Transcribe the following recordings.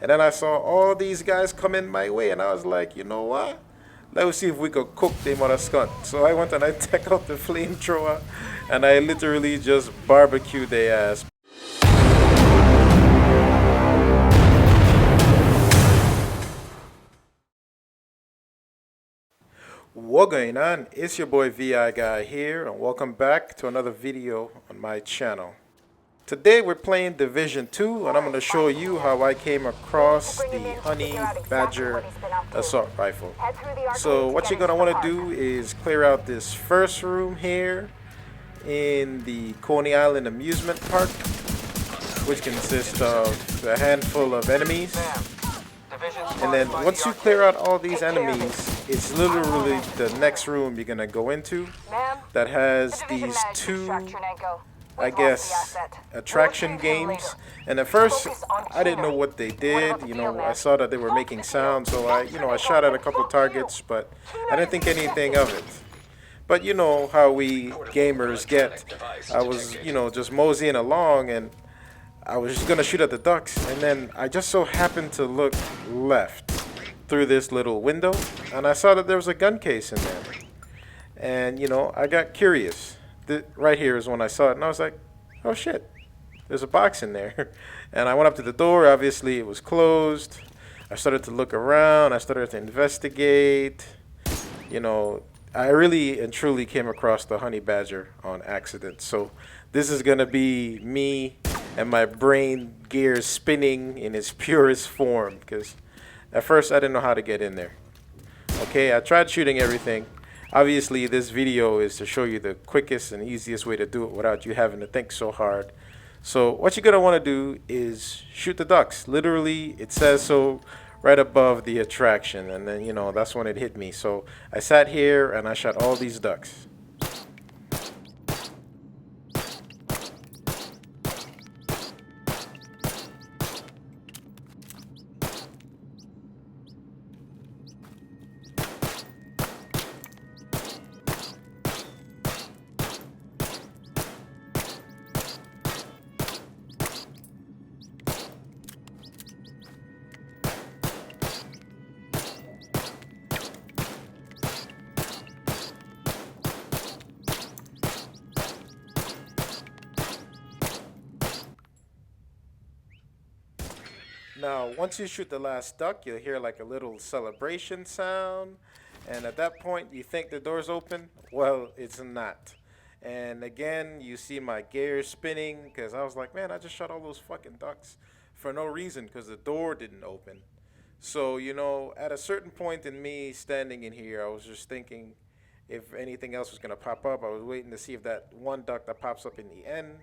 And then I saw all these guys coming my way, and I was like, you know what? Let's see if we could cook them on a skunk. So I went and I took out the flamethrower, and I literally just barbecued their ass. What going on? It's your boy VI Guy here, and welcome back to another video on my channel. Today we're playing Division 2, and I'm going to show you how I came across the Honey Badger assault rifle. So what you're going to want to do is clear out this first room here in the Coney Island Amusement Park, which consists of a handful of enemies. And then once you clear out all these enemies, it's literally the next room you're going to go into that has these two, I guess, attraction games. And at first, I didn't know what they did. You know, I saw that they were making sound, so I shot at a couple targets, but I didn't think anything of it. But you know how we gamers get. I was, just moseying along, and I was just gonna shoot at the ducks, and then I just so happened to look left through this little window, and I saw that there was a gun case in there. And I got curious. Right here is when I saw it, and I was like, oh shit, there's a box in there. And I went up to the door. Obviously it was closed. I started to look around. I started to investigate. I really and truly came across the honey badger on accident. So this is gonna be me and my brain gears spinning in its purest form, because at first I didn't know how to get in there. Okay, I tried shooting everything. Obviously this video is to show you the quickest and easiest way to do it without you having to think so hard. So what you're gonna want to do is shoot the ducks. Literally, it says so right above the attraction, and then that's when it hit me. So I sat here and I shot all these ducks. Now, once you shoot the last duck, you'll hear like a little celebration sound. And at that point, you think the door's open? Well, it's not. And again, you see my gears spinning, because I was like, man, I just shot all those fucking ducks for no reason, because the door didn't open. So, at a certain point in me standing in here, I was just thinking if anything else was going to pop up. I was waiting to see if that one duck that pops up in the end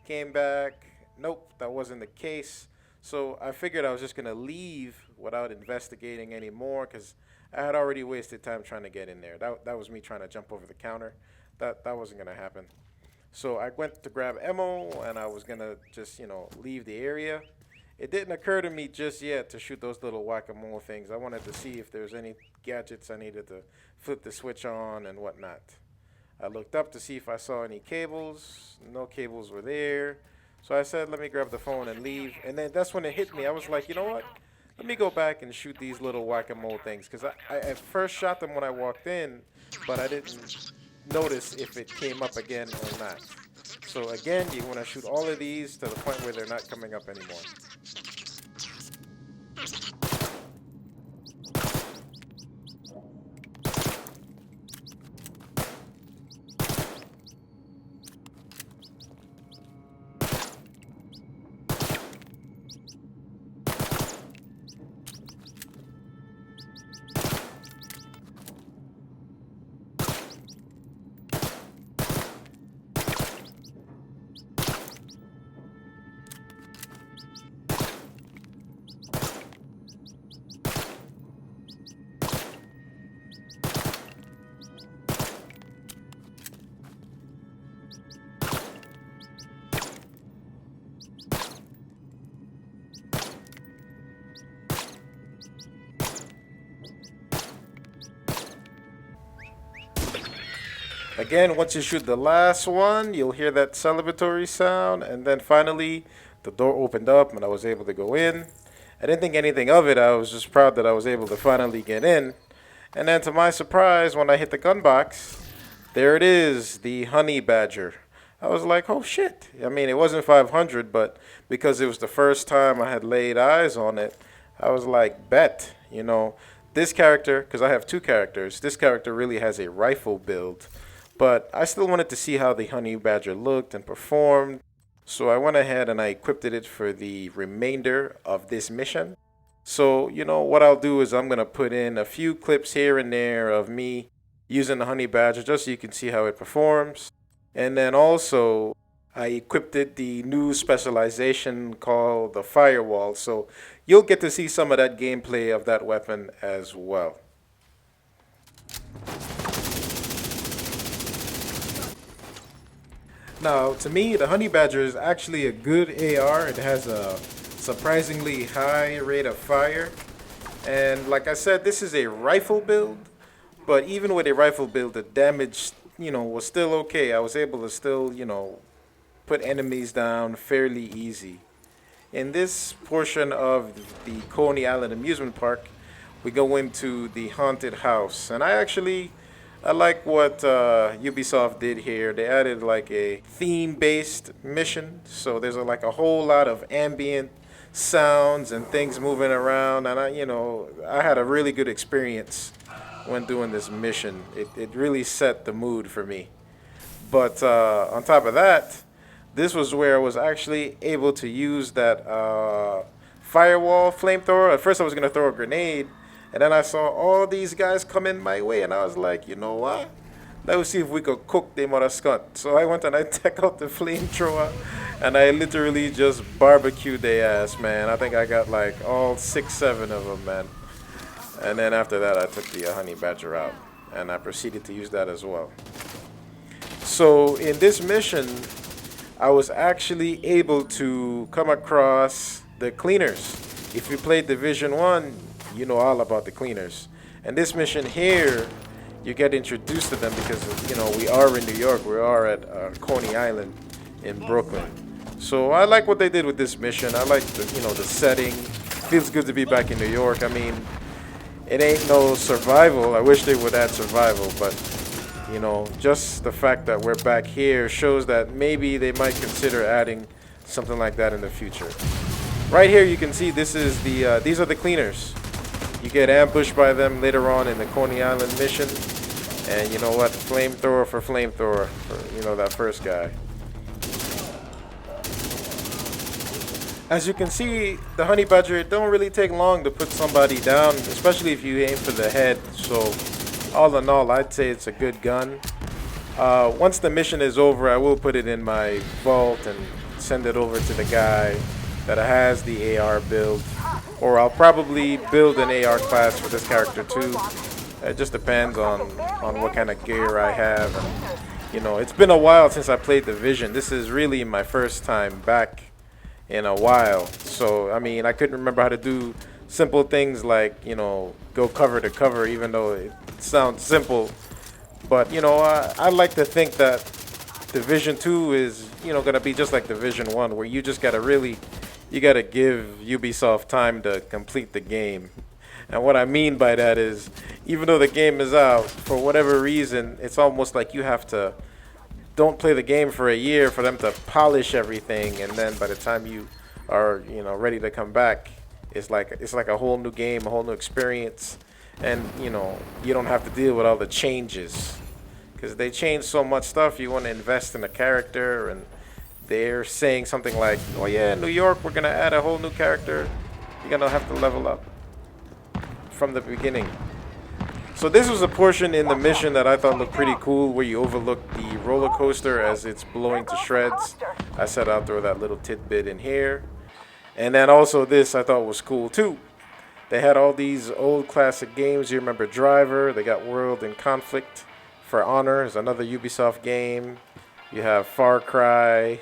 came back. Nope, that wasn't the case. So I figured I was just going to leave without investigating anymore, because I had already wasted time trying to get in there. That was me trying to jump over the counter. That wasn't going to happen. So I went to grab ammo, and I was going to just, leave the area. It didn't occur to me just yet to shoot those little whack-a-mole things. I wanted to see if there's any gadgets I needed to flip the switch on and whatnot. I looked up to see if I saw any cables. No cables were there. So I said, let me grab the phone and leave. And then that's when it hit me. I was like, you know what? Let me go back and shoot these little whack-a-mole things. Because I at first shot them when I walked in, but I didn't notice if it came up again or not. So again, you want to shoot all of these to the point where they're not coming up anymore. Again, once you shoot the last one, you'll hear that celebratory sound, and then finally the door opened up and I was able to go in. I didn't think anything of it. I was just proud that I was able to finally get in. And then to my surprise, when I hit the gun box, there it is, the honey badger. I was like, oh shit. I mean, it wasn't 500, but because it was the first time I had laid eyes on it, I was like, bet, this character, because I have two characters, this character really has a rifle build, but I still wanted to see how the honey badger looked and performed. So I went ahead and I equipped it for the remainder of this mission. So, what I'll do is I'm going to put in a few clips here and there of me using the honey badger just so you can see how it performs. And then also, I equipped it the new specialization called the firewall. So you'll get to see some of that gameplay of that weapon as well. Now, to me, the honey badger is actually a good AR. It has a surprisingly high rate of fire. And like I said, this is a rifle build. But even with a rifle build, the damage, was still okay. I was able to still, put enemies down fairly easy. In this portion of the Coney Island Amusement Park, we go into the haunted house. And I like what Ubisoft did here. They added like a theme-based mission. So there's like a whole lot of ambient sounds and things moving around. And I had a really good experience when doing this mission. It really set the mood for me. But on top of that, this was where I was actually able to use that firewall flamethrower. At first I was going to throw a grenade, and then I saw all these guys coming my way, and I was like, you know what? Let's see if we could cook them on a skunt. So I went and I took out the flamethrower, and I literally just barbecued their ass, man. I think I got like all 6, 7 of them, man. And then after that, I took the honey badger out, and I proceeded to use that as well. So in this mission, I was actually able to come across the cleaners. If you played Division 1, you know all about the cleaners. And this mission here, you get introduced to them because, we are in New York. We are at Coney Island in Brooklyn. So I like what they did with this mission. I like the setting. Feels good to be back in New York. I mean, it ain't no survival. I wish they would add survival, but just the fact that we're back here shows that maybe they might consider adding something like that in the future. Right here you can see this is these are the cleaners. You get ambushed by them later on in the Coney Island mission, and you know what? Flamethrower for flamethrower for that first guy. As you can see, the honey badger, it don't really take long to put somebody down, especially if you aim for the head. So all in all, I'd say it's a good gun. Once the mission is over, I will put it in my vault and send it over to the guy that has the AR build. Or I'll probably build an AR class for this character too. It just depends on what kind of gear I have. And, it's been a while since I played Division. This is really my first time back in a while. So, I mean, I couldn't remember how to do simple things like, go cover to cover, even though it sounds simple. But, I like to think that Division 2 is, going to be just like Division 1, where you just got to you got to give Ubisoft time to complete the game. And what I mean by that is, even though the game is out, for whatever reason, it's almost like you have to don't play the game for a year for them to polish everything, and then by the time you are ready to come back, it's like a whole new game, a whole new experience, and you don't have to deal with all the changes because they change so much stuff. You want to invest in a character, and they're saying something like, oh yeah, New York, we're gonna add a whole new character, you're gonna have to level up from the beginning. So this was a portion in the mission that I thought looked pretty cool, where you overlook the roller coaster as it's blowing to shreds. I said I'll throw that little tidbit in here. And then also this I thought was cool too. They had all these old classic games. You remember Driver, they got World in Conflict. For Honor is another Ubisoft game. You have Far Cry,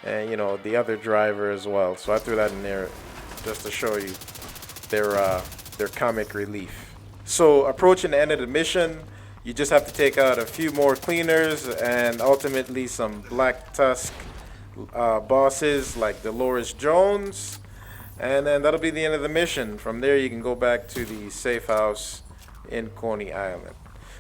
and the other Driver as well. So I threw that in there just to show you their comic relief. So approaching the end of the mission, you just have to take out a few more cleaners and ultimately some Black Tusk bosses like Dolores Jones. And then that'll be the end of the mission. From there, you can go back to the safe house in Coney Island.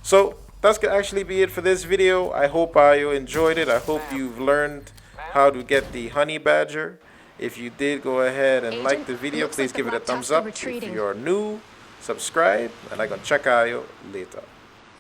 So that's gonna actually be it for this video. I hope you enjoyed it. I hope you've learned how to get the honey badger. If you did, go ahead and like the video. Please give it a thumbs up. If you're new, subscribe, and I'm gonna check out you later.